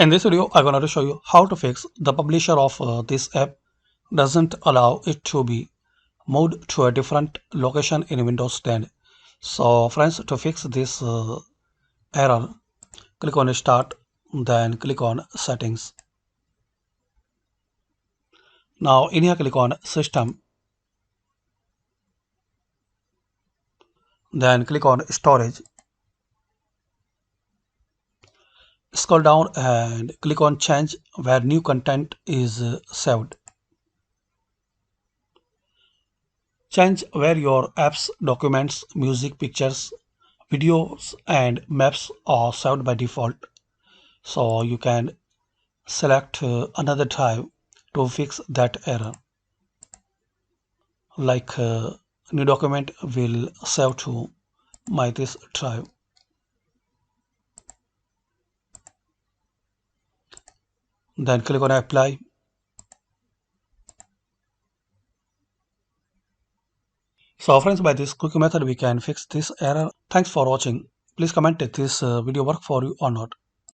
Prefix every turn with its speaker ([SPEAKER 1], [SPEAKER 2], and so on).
[SPEAKER 1] In this video, I'm going to show you how to fix the publisher of this app doesn't allow it to be moved to a different location in Windows 10. So friends, to fix this error, click on Start, then click on Settings. Now in here, click on System, then click on Storage. Scroll down and click on Change where new content is saved. Change where your apps, documents, music, pictures, videos and maps are saved by default. So you can select another drive to fix that error. Like new document will save to my this drive. Then click on apply. So friends, by this quick method we can fix this error. Thanks for watching. Please comment if this video work for you or not.